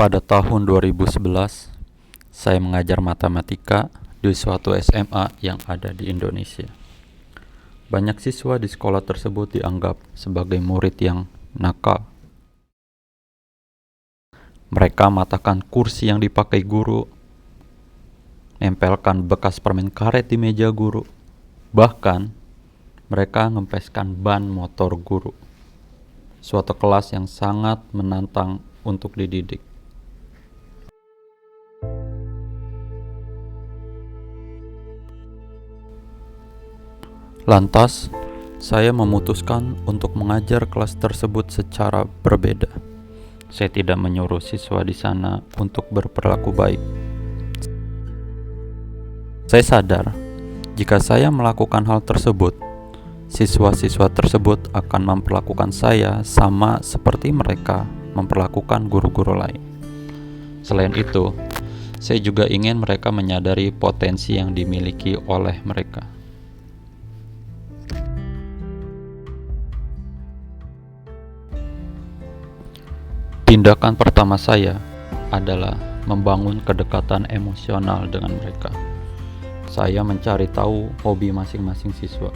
Pada tahun 2011, saya mengajar matematika di suatu SMA yang ada di Indonesia. Banyak siswa di sekolah tersebut dianggap sebagai murid yang nakal. Mereka matahkan kursi yang dipakai guru, nempelkan bekas permen karet di meja guru, bahkan mereka ngempeskan ban motor guru. Suatu kelas yang sangat menantang untuk dididik. Lantas, saya memutuskan untuk mengajar kelas tersebut secara berbeda. Saya tidak menyuruh siswa di sana untuk berperilaku baik. Saya sadar, jika saya melakukan hal tersebut, siswa-siswa tersebut akan memperlakukan saya sama seperti mereka memperlakukan guru-guru lain. Selain itu, saya juga ingin mereka menyadari potensi yang dimiliki oleh mereka. Tindakan pertama saya adalah membangun kedekatan emosional dengan mereka. Saya mencari tahu hobi masing-masing siswa.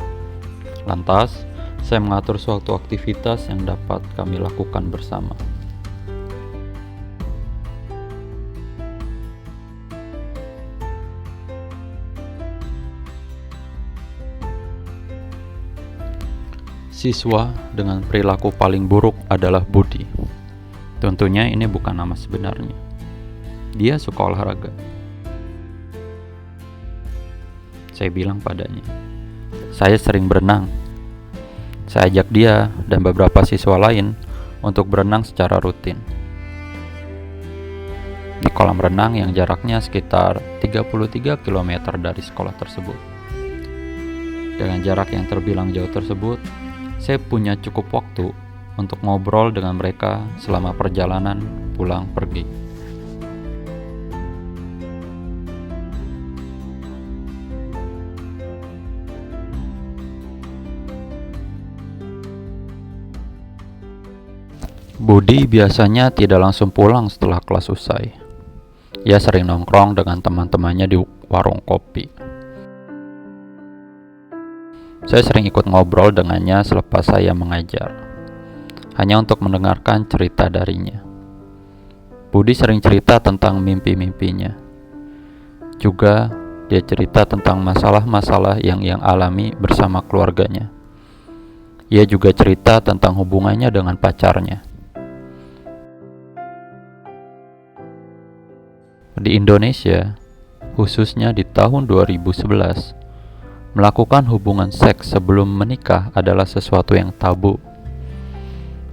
Lantas, saya mengatur suatu aktivitas yang dapat kami lakukan bersama. Siswa dengan perilaku paling buruk adalah Budi. Tentunya ini bukan nama sebenarnya. Dia suka olahraga. Saya bilang padanya, saya sering berenang. Saya ajak dia dan beberapa siswa lain untuk berenang secara rutin di kolam renang yang jaraknya sekitar 33 km dari sekolah tersebut. Dengan jarak yang terbilang jauh tersebut, saya punya cukup waktu untuk ngobrol dengan mereka selama perjalanan pulang pergi. Budi biasanya tidak langsung pulang setelah kelas usai. Ia sering nongkrong dengan teman-temannya di warung kopi. Saya sering ikut ngobrol dengannya selepas saya mengajar, hanya untuk mendengarkan cerita darinya. Budi sering cerita tentang mimpi-mimpinya. Juga dia cerita tentang masalah-masalah yang alami bersama keluarganya. Ia juga cerita tentang hubungannya dengan pacarnya. Di Indonesia, khususnya di tahun 2011, melakukan hubungan seks sebelum menikah adalah sesuatu yang tabu.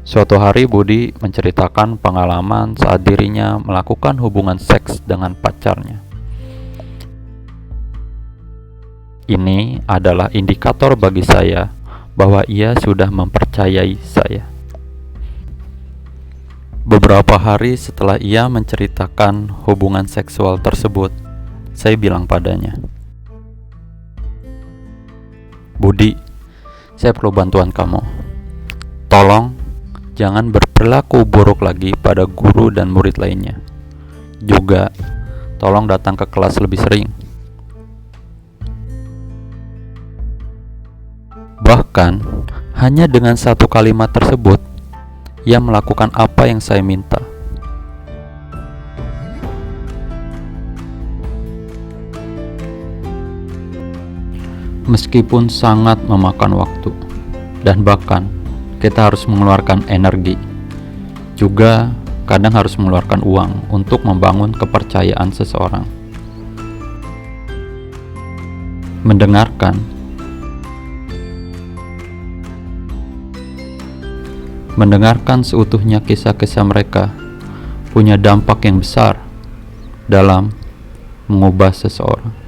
Suatu hari Budi menceritakan pengalaman saat dirinya melakukan hubungan seks dengan pacarnya. Ini adalah indikator bagi saya bahwa ia sudah mempercayai saya. Beberapa hari setelah ia menceritakan hubungan seksual tersebut, saya bilang padanya, "Budi, saya perlu bantuan kamu. Tolong jangan berperilaku buruk lagi pada guru dan murid lainnya. Juga, tolong datang ke kelas lebih sering." Bahkan, hanya dengan satu kalimat tersebut, ia melakukan apa yang saya minta. Meskipun sangat memakan waktu, dan bahkan kita harus mengeluarkan energi, juga kadang harus mengeluarkan uang untuk membangun kepercayaan seseorang. Mendengarkan seutuhnya kisah-kisah mereka punya dampak yang besar dalam mengubah seseorang.